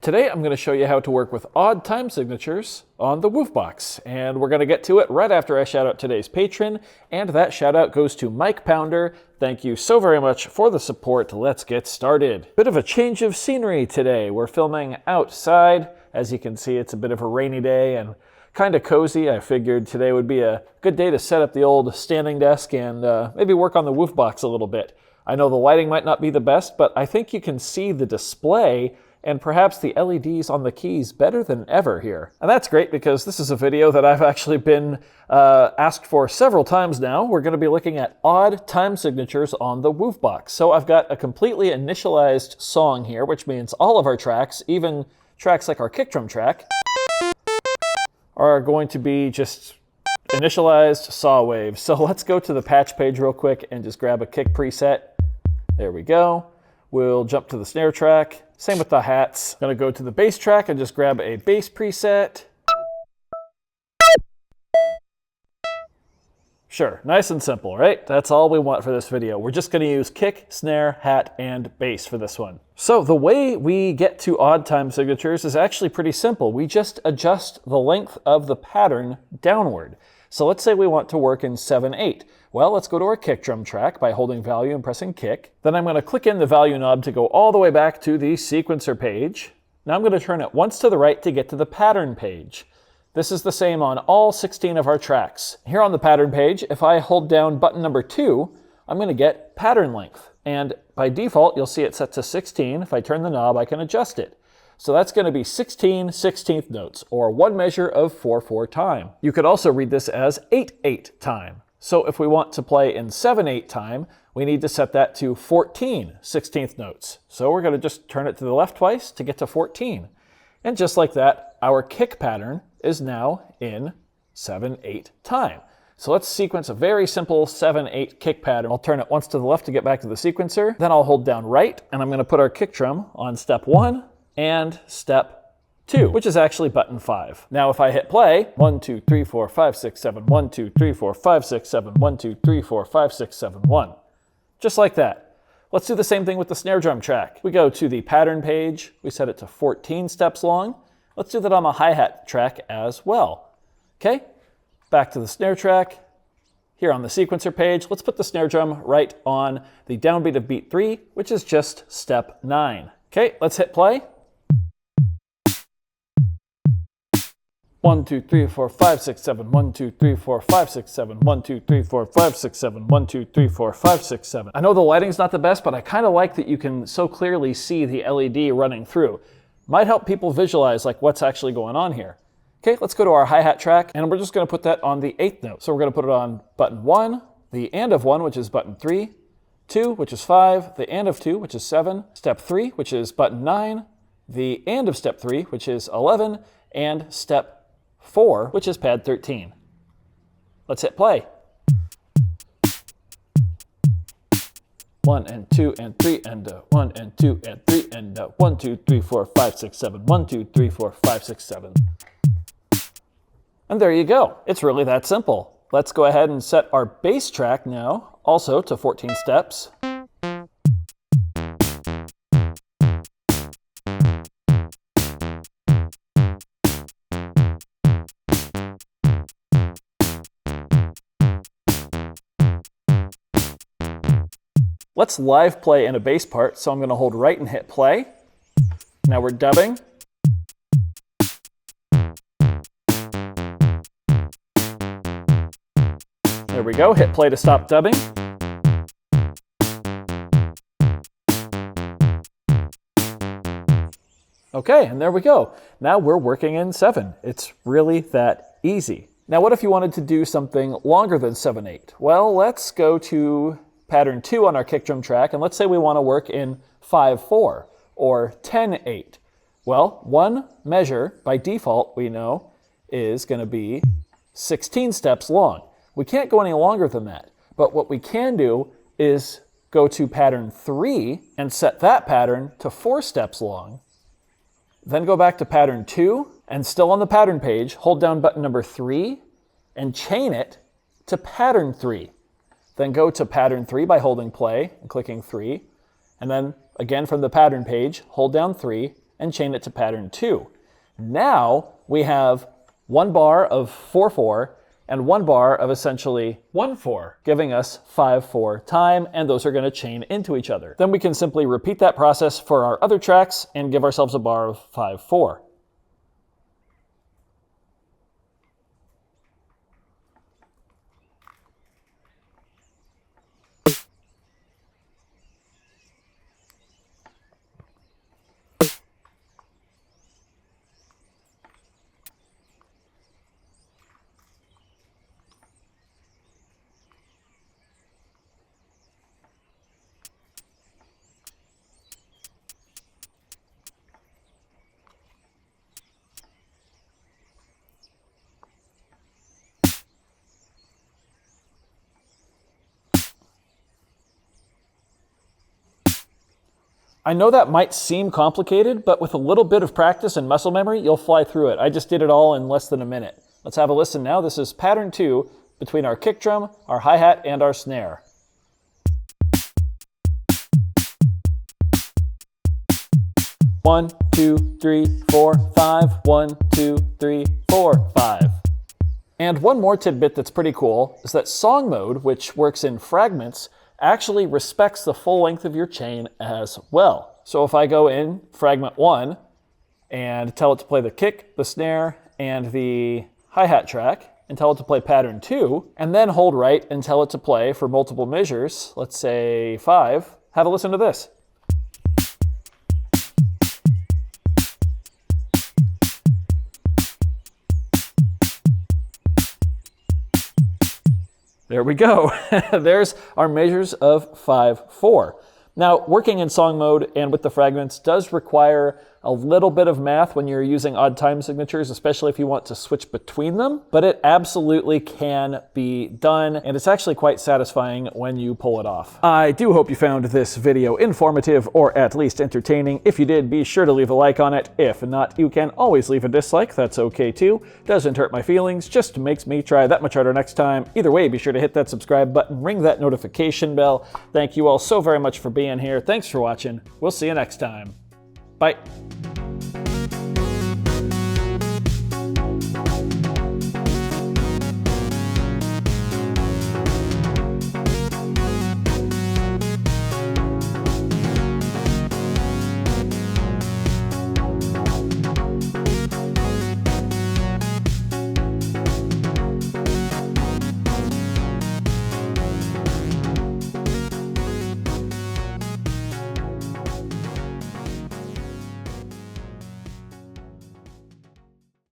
Today I'm going to show you how to work with odd time signatures on the Woovebox, and we're going to get to it right after I shout out today's patron, and that shout out goes to Mike Pounder. Thank you so very much for the support. Let's get started. Bit of a change of scenery today. We're filming outside. As you can see, it's a bit of a rainy day and kind of cozy. I figured today would be a good day to set up the old standing desk and maybe work on the Woovebox a little bit. I know the lighting might not be the best, but I think you can see the display and perhaps the LEDs on the keys better than ever here. And that's great because this is a video that I've actually been asked for several times now. We're going to be looking at odd time signatures on the Woovebox. So I've got a completely initialized song here, which means all of our tracks, even tracks like our kick drum track, are going to be just initialized saw waves. So let's go to the patch page real quick and just grab a kick preset. There we go. We'll jump to the snare track. Same with the hats. Gonna go to the bass track and just grab a bass preset. Sure, nice and simple, right? That's all we want for this video. We're just gonna use kick, snare, hat, and bass for this one. So the way we get to odd time signatures is actually pretty simple. We just adjust the length of the pattern downward. So let's say we want to work in 7/8. Well, let's go to our kick drum track by holding value and pressing kick. Then I'm going to click in the value knob to go all the way back to the sequencer page. Now I'm going to turn it once to the right to get to the pattern page. This is the same on all 16 of our tracks. Here on the pattern page, if I hold down button number 2, I'm going to get pattern length. And by default, you'll see it set to 16. If I turn the knob, I can adjust it. So that's going to be 16 16th notes, or one measure of 4/4 time. You could also read this as 8/8 time. So if we want to play in 7/8 time, we need to set that to 14 16th notes. So we're going to just turn it to the left twice to get to 14. And just like that, our kick pattern is now in 7/8 time. So let's sequence a very simple 7/8 kick pattern. I'll turn it once to the left to get back to the sequencer. Then I'll hold down right, and I'm going to put our kick drum on step 1 and step 2, which is actually button 5. Now if I hit play, 1, 2, 3, 4, 5, 6, 7, 1, 2, 3, 4, 5, 6, 7, 1, 2, 3, 4, 5, 6, 7, 1. Just like that. Let's do the same thing with the snare drum track. We go to the pattern page, we set it to 14 steps long. Let's do that on the hi-hat track as well. Okay, back to the snare track. Here on the sequencer page, let's put the snare drum right on the downbeat of beat 3, which is just step 9. Okay, let's hit play. 1, 2, 3, 4, 5, 6, 7, 1, 2, 3, 4, 5, 6, 7, 1, 2, 3, 4, 5, 6, 7, 1, 2, 3, 4, 5, 6, 7. I know the lighting's not the best, but I kind of like that you can so clearly see the LED running through. Might help people visualize like what's actually going on here. Okay, let's go to our hi-hat track, and we're just going to put that on the 8th note. So we're going to put it on button 1, the and of 1, which is button 3, 2, which is 5, the and of 2, which is 7, step 3, which is button 9, the and of step 3, which is 11, and step 4, which is pad 13. Let's hit play. 1 and 2 and 3 and 1 and 2 and 3 and 1, 2, 3, 4, 5, 6, 7, 1, 2, 3, 4, 5, 6, 7. And there you go. It's really that simple. Let's go ahead and set our bass track now also to 14 steps. Let's live play in a bass part, so I'm going to hold right and hit play. Now we're dubbing. There we go, hit play to stop dubbing. Okay, and there we go. Now we're working in 7. It's really that easy. Now what if you wanted to do something longer than 7/8? Well, let's go to pattern 2 on our kick drum track, and let's say we want to work in 5/4 or 10/8. Well, one measure by default we know is going to be 16 steps long. We can't go any longer than that, but what we can do is go to pattern 3 and set that pattern to 4 steps long. Then go back to pattern 2 and still on the pattern page, hold down button number 3 and chain it to pattern 3. Then go to pattern 3 by holding play and clicking 3. And then again from the pattern page, hold down 3 and chain it to pattern 2. Now we have 1 bar of 4/4 and 1 bar of essentially 1/4, giving us 5/4 time, and those are going to chain into each other. Then we can simply repeat that process for our other tracks and give ourselves a bar of 5/4. I know that might seem complicated, but with a little bit of practice and muscle memory, you'll fly through it. I just did it all in less than a minute. Let's have a listen now. This is pattern 2 between our kick drum, our hi-hat, and our snare. 1, 2, 3, 4, 5. 1, 2, 3, 4, 5. And one more tidbit that's pretty cool is that song mode, which works in fragments, actually respects the full length of your chain as well. So if I go in fragment 1 and tell it to play the kick, the snare, and the hi-hat track, and tell it to play pattern 2, and then hold right and tell it to play for multiple measures, let's say 5, have a listen to this. There we go. There's our measures of 5/4. Now, working in song mode and with the fragments does require a little bit of math when you're using odd time signatures, especially if you want to switch between them, but it absolutely can be done, and it's actually quite satisfying when you pull it off. I do hope you found this video informative or at least entertaining. If you did, be sure to leave a like on it. If not, you can always leave a dislike. That's okay too. Doesn't hurt my feelings, just makes me try that much harder next time. Either way, be sure to hit that subscribe button, ring that notification bell. Thank you all so very much for being here. Thanks for watching. We'll see you next time. Bye.